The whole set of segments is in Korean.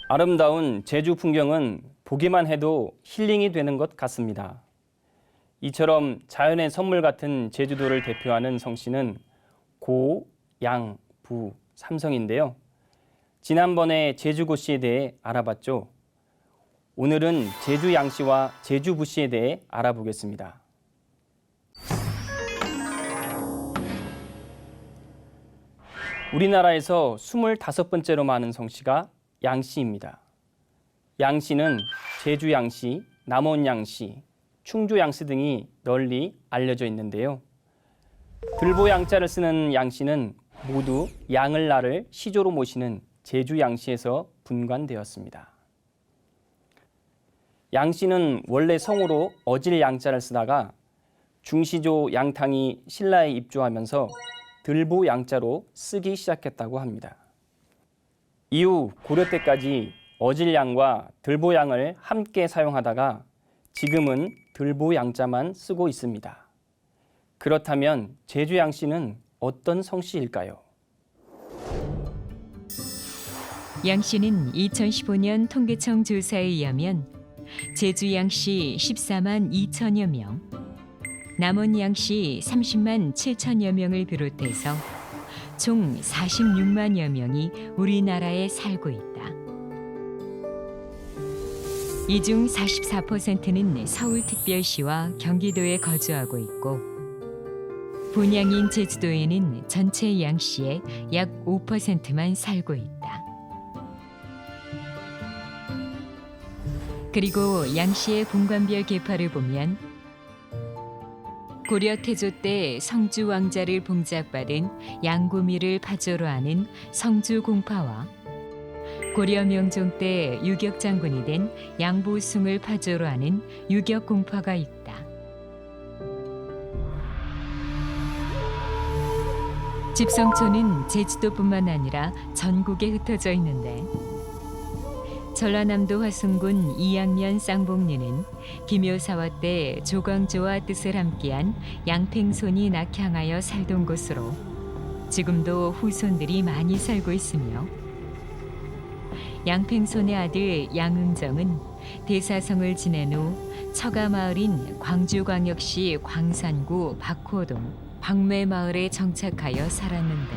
아름다운 제주 풍경은 보기만 해도 힐링이 되는 것 같습니다. 이처럼 자연의 선물 같은 제주도를 대표하는 성씨는 고, 양, 부, 삼성인데요. 지난번에 제주고씨에 대해 알아봤죠. 오늘은 제주 양씨와 제주 부씨에 대해 알아보겠습니다. 우리나라에서 25번째로 많은 성씨가 양씨입니다. 양씨는 제주 양씨, 남원 양씨, 충주 양씨 등이 널리 알려져 있는데요. 들보 양자를 쓰는 양씨는 모두 양을 나를 시조로 모시는 제주 양씨에서 분관되었습니다. 양씨는 원래 성으로 어질 양자를 쓰다가 중시조 양탕이 신라에 입조하면서 들보 양자로 쓰기 시작했다고 합니다. 이후 고려 때까지 어질양과 들보양을 함께 사용하다가 지금은 들보양자만 쓰고 있습니다. 그렇다면 제주양씨는 어떤 성씨일까요? 양씨는 2015년 통계청 조사에 의하면 제주 양씨 14만 2천여 명, 남원 양씨 30만 7천여 명을 비롯해서 총 46만여 명이 우리나라에 살고 있다. 이 중 44%는 서울특별시와 경기도에 거주하고 있고 본양인 제주도에는 전체 양씨의 약 5%만 살고 있다. 그리고 양씨의 분관별 계파를 보면 고려 태조 때 성주 왕자를 봉작받은 양구미를 파조로 하는 성주공파와 고려 명종 때 유격 장군이 된 양보숭을 파조로 하는 유격공파가 있다. 집성초는 제주도뿐만 아니라 전국에 흩어져 있는데 전라남도 화순군 이양면 쌍봉리는 기묘사화 때 조광조와 뜻을 함께한 양팽손이 낙향하여 살던 곳으로 지금도 후손들이 많이 살고 있으며 양팽손의 아들 양응정은 대사성을 지낸 후 처가마을인 광주광역시 광산구 박호동 광매마을에 정착하여 살았는데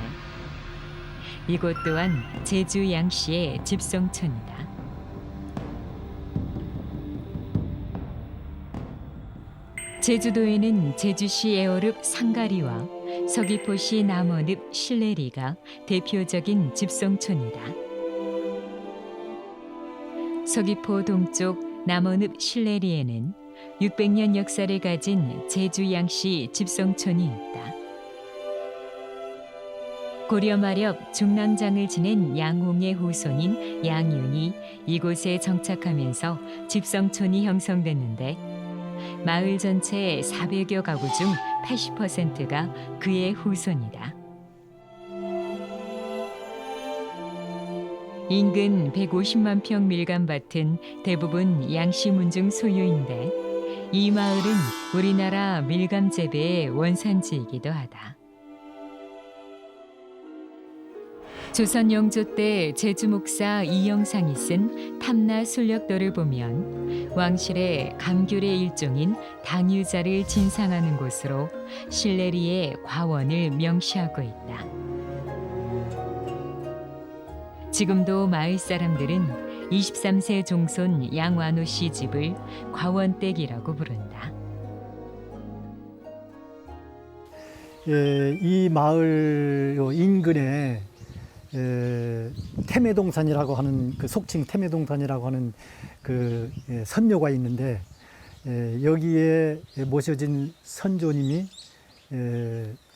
이곳 또한 제주 양씨의 집성촌이다. 제주도에는 제주시 애월읍 상가리와 서귀포시 남원읍 신내리가 대표적인 집성촌이다. 서귀포 동쪽 남원읍 신내리에는 600년 역사를 가진 제주 양씨 집성촌이 있다. 고려 마렵 중랑장을 지낸 양홍의 후손인 양윤이 이곳에 정착하면서 집성촌이 형성됐는데 마을 전체 400여 가구 중 80%가 그의 후손이다. 인근 150만 평 밀감밭은 대부분 양씨 문중 소유인데 이 마을은 우리나라 밀감 재배의 원산지이기도 하다. 조선 영조 때 제주 목사 이영상이 쓴 탐나 순력도를 보면 왕실의 감귤의 일종인 당유자를 진상하는 곳으로 신내리의 과원을 명시하고 있다. 지금도 마을 사람들은 23세 종손 양완호 씨 집을 과원댁이라고 부른다. 이 마을 인근에 태매동산이라고 하는 그 속칭 태매동산이라고 하는 그 선묘가 있는데 여기에 모셔진 선조님이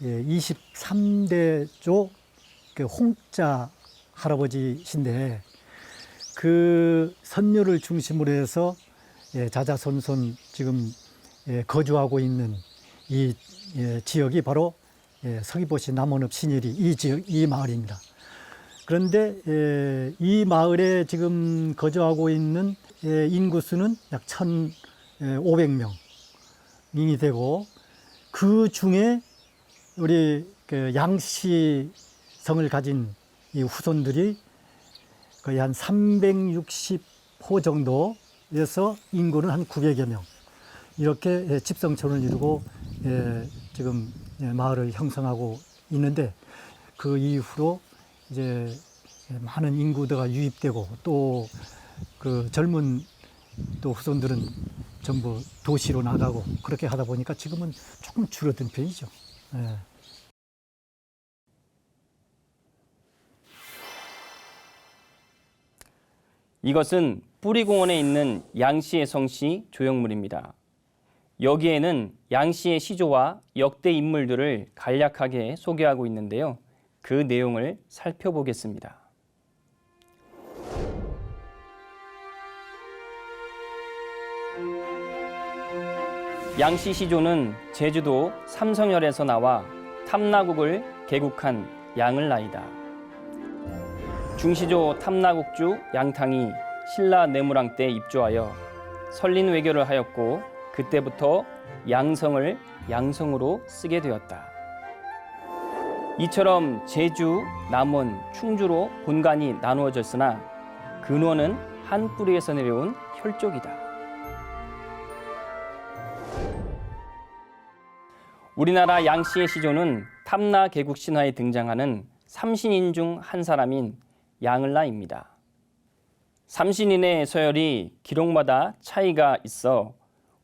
23대 쪽 홍자 할아버지신데 그 선묘를 중심으로 해서 자자손손 지금 거주하고 있는 이 지역이 바로 서귀포시 남원읍 신내리 이 지역 이 마을입니다. 그런데 이 마을에 지금 거주하고 있는 인구수는 약 1,500명이 되고 그 중에 우리 그 양씨 성을 가진 이 후손들이 거의 한 360호 정도에서 인구는 한 900여 명. 이렇게 집성촌을 이루고 지금 마을을 형성하고 있는데, 그 이후로 이제 많은 인구가 유입되고 또 그 젊은 또 후손들은 전부 도시로 나가고 그렇게 하다 보니까 지금은 조금 줄어든 편이죠. 예. 이것은 뿌리공원에 있는 양씨의 성시 조형물입니다. 여기에는 양씨의 시조와 역대 인물들을 간략하게 소개하고 있는데요. 그 내용을 살펴보겠습니다. 양씨 시조는 제주도 삼성열에서 나와 탐나국을 개국한 양을 나이다. 중시조 탐나국주 양탕이 신라 내무랑 때 입조하여 설린 외교를 하였고, 그때부터 양성을 양성으로 쓰게 되었다. 이처럼 제주, 남원, 충주로 본관이 나누어졌으나 근원은 한 뿌리에서 내려온 혈족이다. 우리나라 양씨의 시조는 탐나 개국 신화에 등장하는 삼신인 중 한 사람인 양을라입니다. 삼신인의 서열이 기록마다 차이가 있어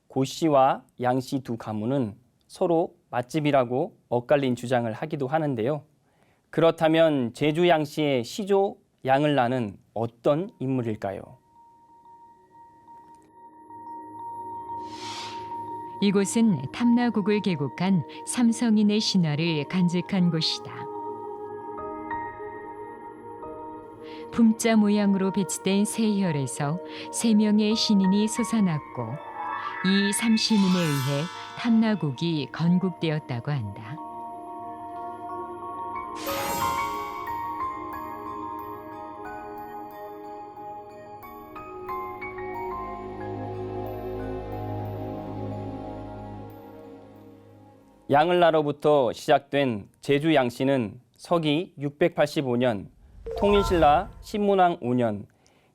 고씨와 양씨 두 가문은 서로 맛집이라고 엇갈린 주장을 하기도 하는데요. 그렇다면 제주 양씨의 시조 양을라는 어떤 인물일까요? 이곳은 탐나국을 개국한 삼성인의 신화를 간직한 곳이다. 품자 모양으로 배치된 세 혈에서 3명의 신인이 솟아났고, 이 삼신인에 의해 탐나국이 건국되었다고 한다. 양을라로부터 시작된 제주 양씨는 서기 685년 통일신라 신문왕 5년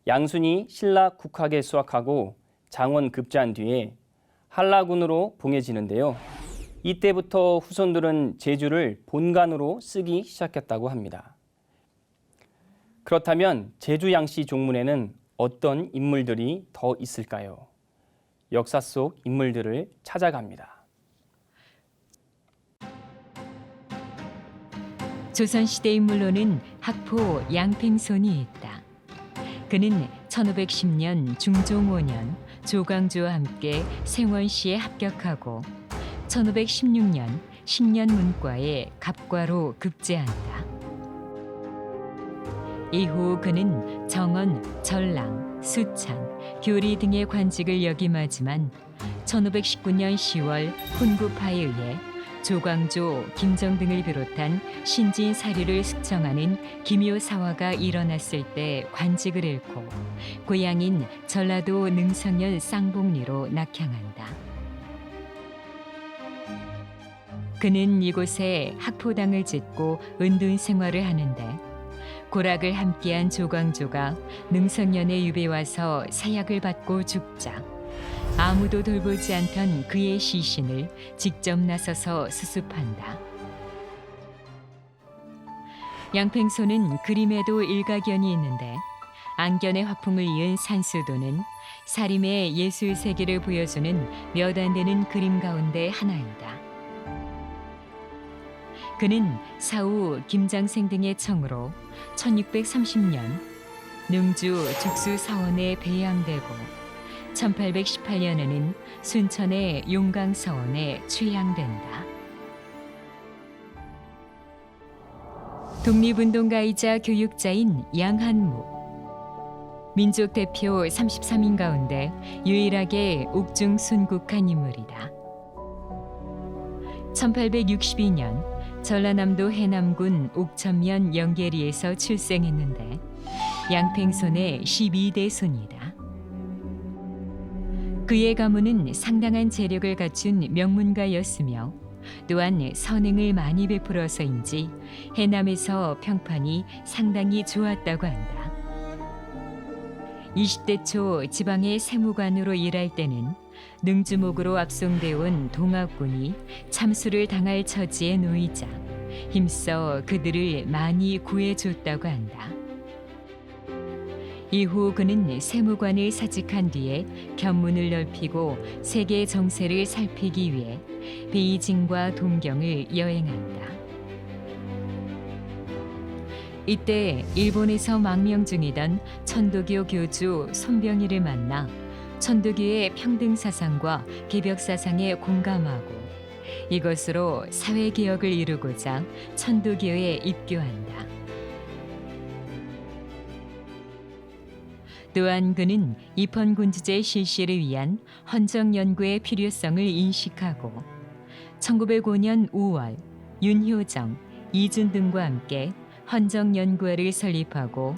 양순이 신라 국학에 수학하고 장원 급제한 뒤에 한라군으로 봉해지는데요. 이때부터 후손들은 제주를 본관으로 쓰기 시작했다고 합니다. 그렇다면 제주 양씨 종문에는 어떤 인물들이 더 있을까요? 역사 속 인물들을 찾아갑니다. 조선시대 인물로는 학포 양팽손이 있다. 그는 1510년 중종 5년 조광조와 함께 생원시에 합격하고 1516년 식년문과에 갑과로 급제한다. 이후 그는 정원, 전랑, 수창, 교리 등의 관직을 역임하지만 1519년 10월 훈구파에 의해 조광조, 김정 등을 비롯한 신진 사류를 숙청하는 기묘사화가 일어났을 때 관직을 잃고 고향인 전라도 능성면 쌍복리로 낙향한다. 그는 이곳에 학포당을 짓고 은둔 생활을 하는데, 고락을 함께한 조광조가 능성면에 유배 와서 사약을 받고 죽자 아무도 돌보지 않던 그의 시신을 직접 나서서 수습한다. 양팽소는 그림에도 일가견이 있는데, 안견의 화풍을 이은 산수도는 사림의 예술 세계를 보여주는 몇 안 되는 그림 가운데 하나이다. 그는 사후 김장생 등의 청으로 1630년 능주 죽수사원에 배양되고 1818년에는 순천의 용강사원에 취양된다. 독립운동가이자 교육자인 양한무. 민족 대표 33인 가운데 유일하게 옥중순국한 인물이다. 1862년 전라남도 해남군 옥천면 영계리에서 출생했는데 양팽손의 12대 손이다. 그의 가문은 상당한 재력을 갖춘 명문가였으며 또한 선행을 많이 베풀어서인지 해남에서 평판이 상당히 좋았다고 한다. 20대 초 지방의 세무관으로 일할 때는 능주목으로 압송돼 온 동학군이 참수를 당할 처지에 놓이자 힘써 그들을 많이 구해줬다고 한다. 이후 그는 세무관을 사직한 뒤에 견문을 넓히고 세계 정세를 살피기 위해 베이징과 동경을 여행한다. 이때 일본에서 망명 중이던 천도교 교주 손병희를 만나 천도교의 평등 사상과 개벽 사상에 공감하고 이것으로 사회 개혁을 이루고자 천도교에 입교한다. 또한 그는 입헌군주제 실시를 위한 헌정 연구의 필요성을 인식하고 1905년 5월 윤효정, 이준 등과 함께 헌정연구회를 설립하고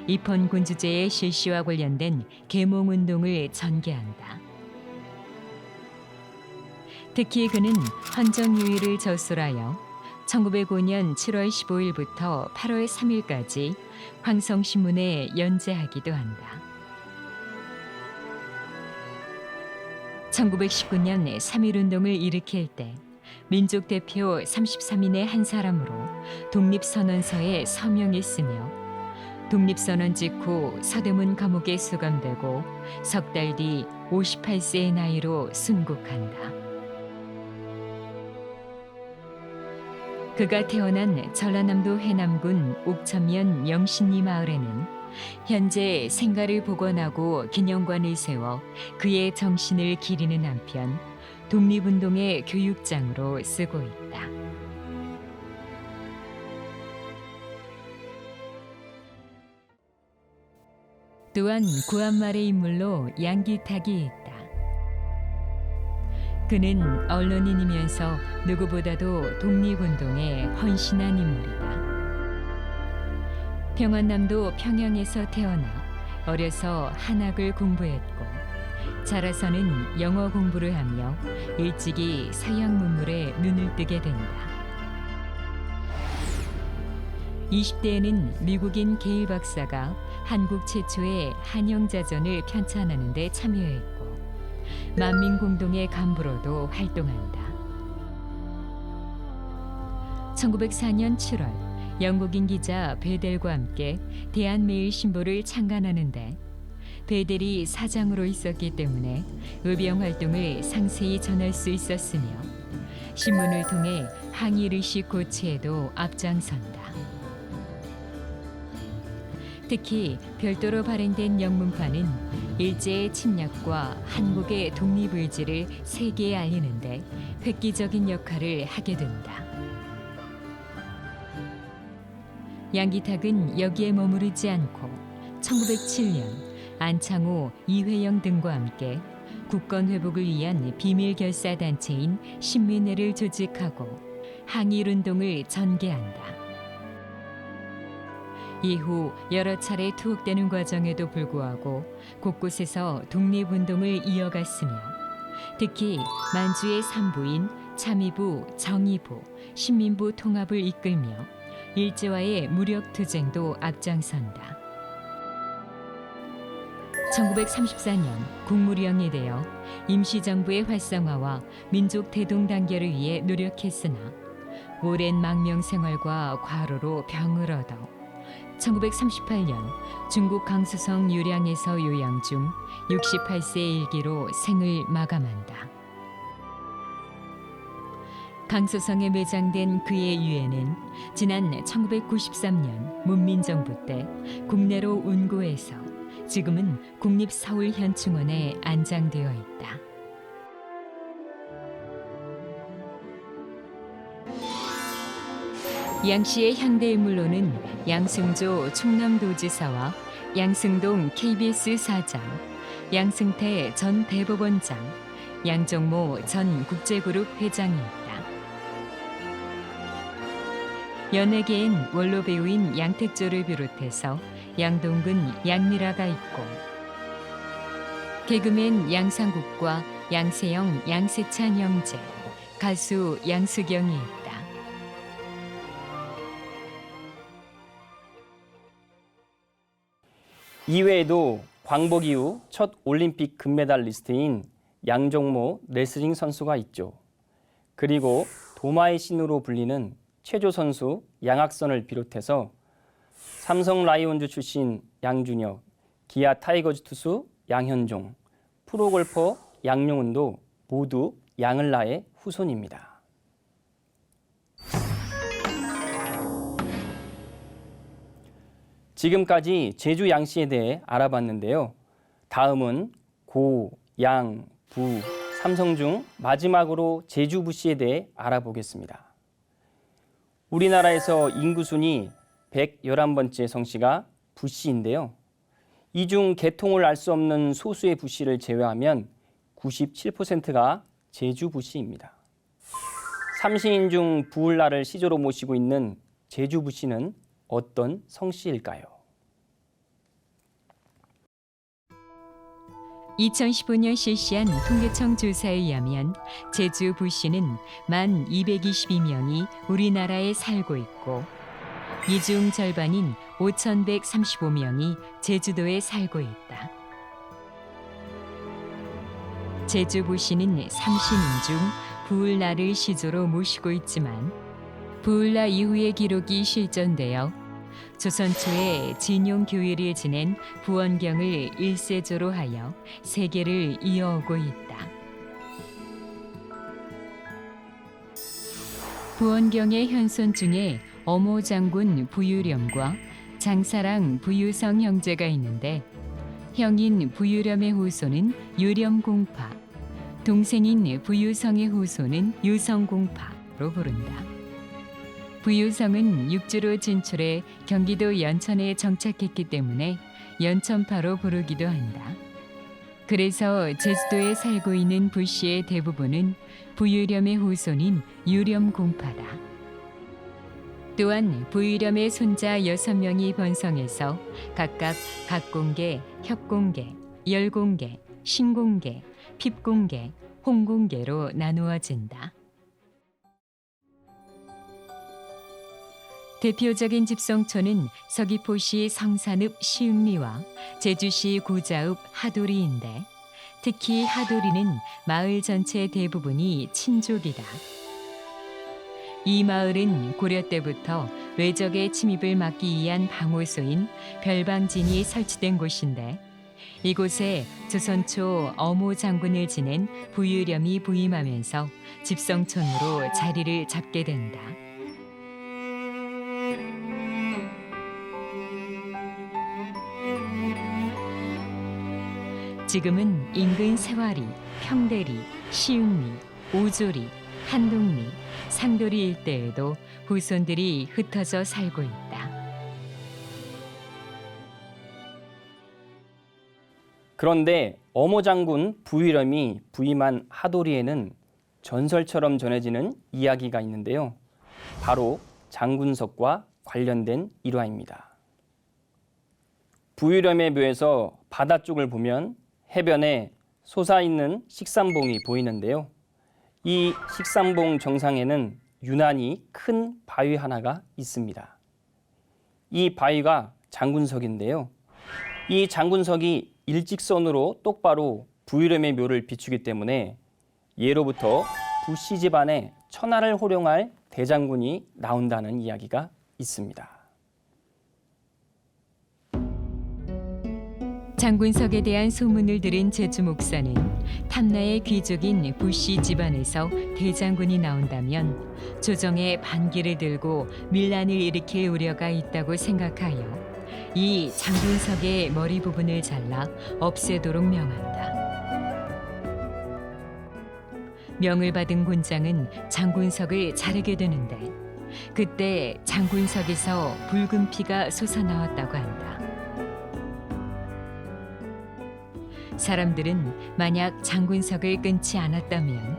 입헌군주제의 실시와 관련된 계몽운동을 전개한다. 특히 그는 헌정유의를 저술하여 1905년 7월 15일부터 8월 3일까지 황성신문에 연재하기도 한다. 1919년 3.1운동을 일으킬 때 민족 대표 33인의 한 사람으로 독립선언서에 서명했으며 독립선언 직후 서대문 감옥에 수감되고 석 달 뒤 58세의 나이로 순국한다. 그가 태어난 전라남도 해남군 옥천면 영신리 마을에는 현재 생가를 복원하고 기념관을 세워 그의 정신을 기리는 한편 독립운동의 교육장으로 쓰고 있다. 또한 구한말의 인물로 양기탁이 있다. 그는 언론인이면서 누구보다도 독립운동에 헌신한 인물이다. 평안남도 평양에서 태어나 어려서 한학을 공부했고 자라서는 영어 공부를 하며 일찍이 서양 문물에 눈을 뜨게 된다. 20대에는 미국인 게일 박사가 한국 최초의 한영자전을 편찬하는 데 참여했고 만민공동의 간부로도 활동한다. 1904년 7월 영국인 기자 베델과 함께 대한매일신보를 창간하는데 베델이 사장으로 있었기 때문에 의병 활동을 상세히 전할 수 있었으며 신문을 통해 항일의식 고취에도 앞장선다. 특히 별도로 발행된 영문판은 일제의 침략과 한국의 독립의지를 세계에 알리는데 획기적인 역할을 하게 된다. 양기탁은 여기에 머무르지 않고 1907년 안창호, 이회영 등과 함께 국권 회복을 위한 비밀 결사 단체인 신민회를 조직하고 항일운동을 전개한다. 이후 여러 차례 투옥되는 과정에도 불구하고 곳곳에서 독립운동을 이어갔으며 특히 만주의 산부인 참의부, 정의부, 신민부 통합을 이끌며 일제와의 무력 투쟁도 앞장선다. 1934년 국무령이 되어 임시정부의 활성화와 민족 대동단결을 위해 노력했으나 오랜 망명 생활과 과로로 병을 얻어 1938년 중국 강수성 유량에서 요양 중 68세의 일기로 생을 마감한다. 강수성에 매장된 그의 유해는 지난 1993년 문민정부 때 국내로 운구해서 지금은 국립서울현충원에 안장되어 있다. 양씨의 현대인물로는 양승조 충남도지사와 양승동 KBS 사장, 양승태 전 대법원장, 양정모 전 국제그룹 회장이 있다. 연예계엔 원로 배우인 양택조를 비롯해서 양동근, 양미라가 있고 개그맨 양상국과 양세형, 양세찬 형제, 가수 양수경이 있다. 이외에도 광복 이후 첫 올림픽 금메달리스트인 양정모 레슬링 선수가 있죠. 그리고 도마의 신으로 불리는 체조 선수 양학선을 비롯해서 삼성 라이온즈 출신 양준혁, 기아 타이거즈 투수 양현종, 프로골퍼 양용은도 모두 양을라의 후손입니다. 지금까지 제주 양씨에 대해 알아봤는데요. 다음은 고, 양, 부, 삼성 중 마지막으로 제주 부씨에 대해 알아보겠습니다. 우리나라에서 인구 순위 111번째 성씨가 부씨인데요. 이 중 계통을 알 수 없는 소수의 부씨를 제외하면 97%가 제주 부씨입니다. 삼시인 중 부울라를 시조로 모시고 있는 제주 부씨는 어떤 성씨일까요? 2015년 실시한 통계청 조사에 의하면 제주 부씨는 만 222명이 우리나라에 살고 있고 이 중 절반인 5,135명이 제주도에 살고 있다. 제주 부씨는 삼신인 중 부울라를 시조로 모시고 있지만 부울라 이후의 기록이 실존되어 조선 초에 진용 교의를 지낸 부원경을 1세조로 하여 세계를 이어오고 있다. 부원경의 현손 중에 어모 장군 부유렴과 장사랑 부유성 형제가 있는데 형인 부유렴의 후손은 유렴공파, 동생인 부유성의 후손은 유성공파로 부른다. 부유성은 육주로 진출해 경기도 연천에 정착했기 때문에 연천파로 부르기도 한다. 그래서 제주도에 살고 있는 부씨의 대부분은 부유렴의 후손인 유렴공파다. 또한 부유렴의 손자 6명이 번성해서 각각 각공계, 협공계, 열공계, 신공계, 핍공계, 홍공계로 나누어진다. 대표적인 집성초는 서귀포시 성산읍 시흥리와 제주시 구자읍 하도리인데 특히 하도리는 마을 전체 대부분이 친족이다. 이 마을은 고려 때부터 외적의 침입을 막기 위한 방호소인 별방진이 설치된 곳인데 이곳에 조선 초 어모 장군을 지낸 부유렴이 부임하면서 집성촌으로 자리를 잡게 된다. 지금은 인근 세화리, 평대리, 시흥리, 오조리, 한동리, 상도리 일대에도 후손들이 흩어져 살고 있다. 그런데 어모 장군 부유렴이 부임한 하도리에는 전설처럼 전해지는 이야기가 있는데요. 바로 장군석과 관련된 일화입니다. 부유렴의 묘에서 바다 쪽을 보면 해변에 솟아있는 식삼봉이 보이는데요. 이 식삼봉 정상에는 유난히 큰 바위 하나가 있습니다. 이 바위가 장군석인데요. 이 장군석이 일직선으로 똑바로 부유렴의 묘를 비추기 때문에 예로부터 부씨 집안에 천하를 호령할 대장군이 나온다는 이야기가 있습니다. 장군석에 대한 소문을 들은 제주 목사는 탐나의 귀족인 부씨 집안에서 대장군이 나온다면 조정에 반기를 들고 밀란을 일으킬 우려가 있다고 생각하여 이 장군석의 머리 부분을 잘라 없애도록 명한다. 명을 받은 군장은 장군석을 자르게 되는데 그때 장군석에서 붉은 피가 솟아나왔다고 한다. 사람들은 만약 장군석을 끊지 않았다면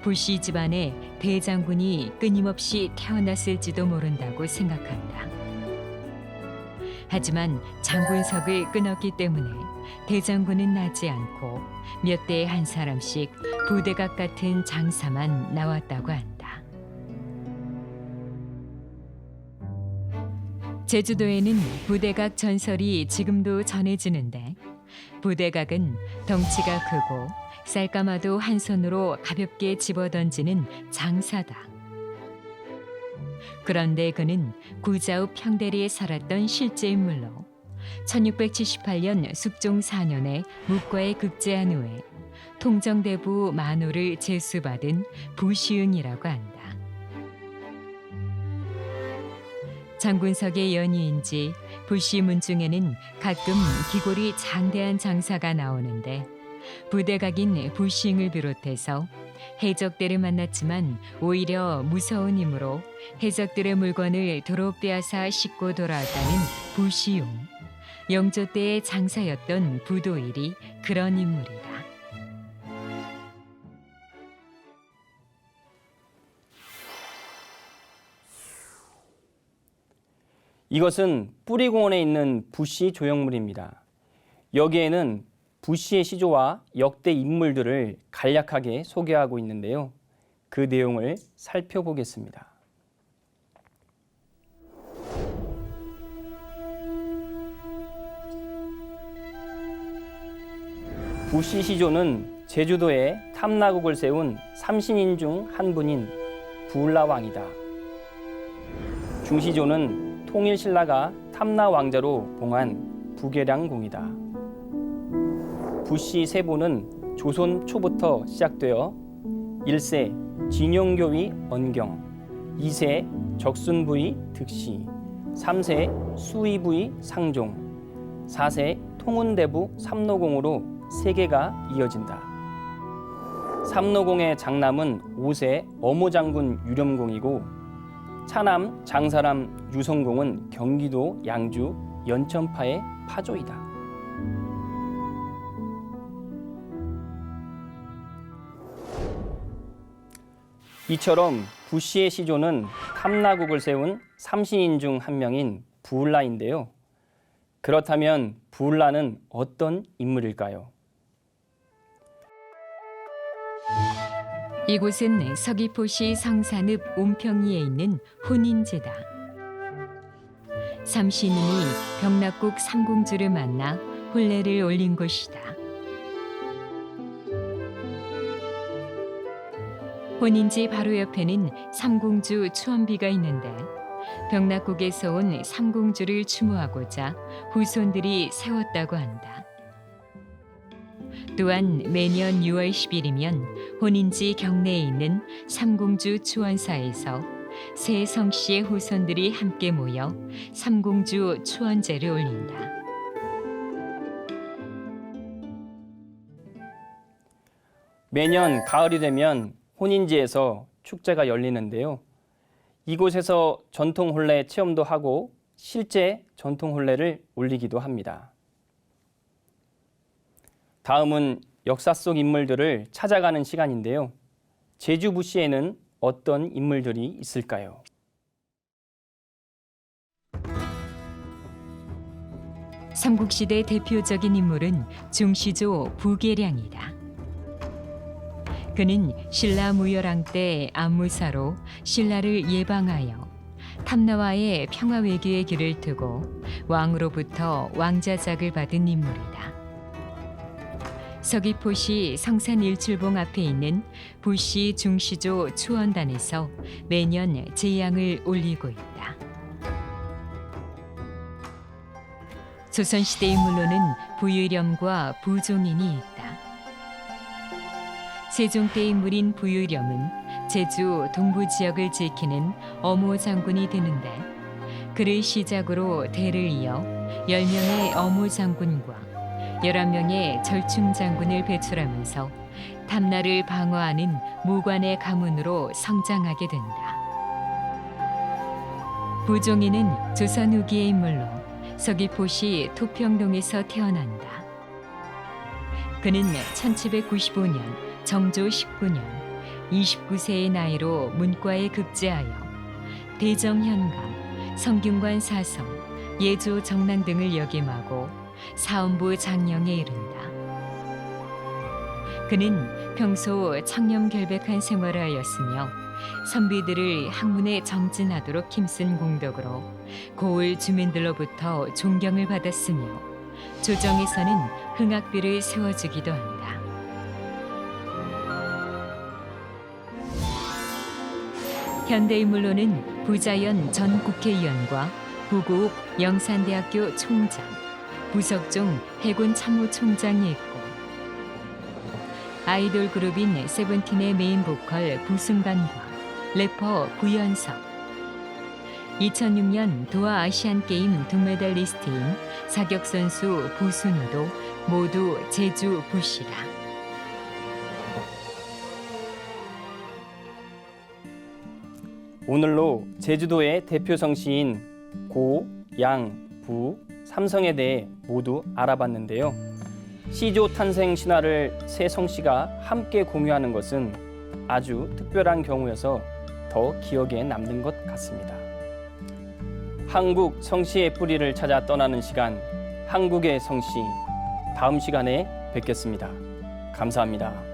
부씨 집안에 대장군이 끊임없이 태어났을지도 모른다고 생각한다. 하지만 장군석을 끊었기 때문에 대장군은 나지 않고 몇 대에 한 사람씩 부대각 같은 장사만 나왔다고 한다. 제주도에는 부대각 전설이 지금도 전해지는데 부대각은 덩치가 크고 쌀까마도 한 손으로 가볍게 집어던지는 장사다. 그런데 그는 구자읍 평대리에 살았던 실제 인물로 1678년 숙종 4년에 묵과에 급제한 후에 통정대부 만호를 제수받은 부시응이라고 한다. 장군석의 연희인지 부시 문중에는 가끔 기골이 장대한 장사가 나오는데 부대각인 부시응을 비롯해서 해적들을 만났지만 오히려 무서운 힘으로 해적들의 물건을 도로 빼앗아 싣고 돌아왔다는 부시용. 영조 때의 장사였던 부도일이 그런 인물이다. 이것은 뿌리공원에 있는 부시 조형물입니다. 여기에는 부시의 시조와 역대 인물들을 간략하게 소개하고 있는데요. 그 내용을 살펴보겠습니다. 부시 시조는 제주도에 탐나국을 세운 삼신인 중 한 분인 부울라 왕이다. 중시조는 통일신라가 탐나 왕자로 봉한 부계량공이다. 부시 세보는 조선 초부터 시작되어 1세 진용교위 언경, 2세 적순부위 득시, 3세 수의부위 상종, 4세 통운대부 삼노공으로 3개가 이어진다. 삼노공의 장남은 5세 어모장군 유렴공이고 차남 장사람 유성공은 경기도 양주 연천파의 파조이다. 이처럼 부시의 시조는 탐나국을 세운 삼신인 중 한 명인 부울라인데요. 그렇다면 부울라는 어떤 인물일까요? 이곳은 서귀포시 성산읍 옴평리에 있는 혼인제다. 삼신인이 병락국 삼공주를 만나 혼례를 올린 곳이다. 혼인지 바로 옆에는 삼공주 추원비가 있는데 병락국에서 온 삼공주를 추모하고자 후손들이 세웠다고 한다. 또한 매년 6월 10일이면 혼인지 경내에 있는 삼공주 추원사에서 세 성씨의 후손들이 함께 모여 삼공주 추원제를 올린다. 매년 가을이 되면 혼인지에서 축제가 열리는데요. 이곳에서 전통 혼례 체험도 하고 실제 전통 혼례를 올리기도 합니다. 다음은 역사 속 인물들을 찾아가는 시간인데요. 제주 부시에는 어떤 인물들이 있을까요? 삼국시대 대표적인 인물은 중시조 부계량이다. 그는 신라 무열왕 때 안무사로 신라를 예방하여 탐나와의 평화 외교의 길을 트고 왕으로부터 왕자작을 받은 인물이다. 서귀포시 성산 일출봉 앞에 있는 부시 중시조 추원단에서 매년 제양을 올리고 있다. 조선시대 인물로는 부유렴과 부종인이 있다. 세종 때 인물인 부유렴은 제주 동부 지역을 지키는 어모 장군이 되는데 그를 시작으로 대를 이어 10명의 어모 장군과 11명의 절충 장군을 배출하면서 탐나를 방어하는 무관의 가문으로 성장하게 된다. 부종인은 조선 후기의 인물로 서귀포시 토평동에서 태어난다. 그는 1795년 정조 19년 29세의 나이로 문과에 급제하여 대정현감, 성균관 사성, 예조 정랑 등을 역임하고 사헌부 장령에 이른다. 그는 평소 청렴결백한 생활을 하였으며 선비들을 학문에 정진하도록 힘쓴 공덕으로 고을 주민들로부터 존경을 받았으며 조정에서는 흥학비를 세워주기도 한다. 현대인물로는 부자연 전 국회의원과 구국 영산대학교 총장, 부석종 해군 참모총장이 있고 아이돌 그룹인 세븐틴의 메인 보컬 부승관과 래퍼 구연석, 2006년 도하 아시안게임 동메달리스트인 사격선수 부순이도 모두 제주 부시다. 오늘로 제주도의 대표 성씨인 고, 양, 부, 삼성에 대해 모두 알아봤는데요. 시조 탄생 신화를 세 성씨가 함께 공유하는 것은 아주 특별한 경우여서 더 기억에 남는 것 같습니다. 한국 성씨의 뿌리를 찾아 떠나는 시간, 한국의 성씨. 다음 시간에 뵙겠습니다. 감사합니다.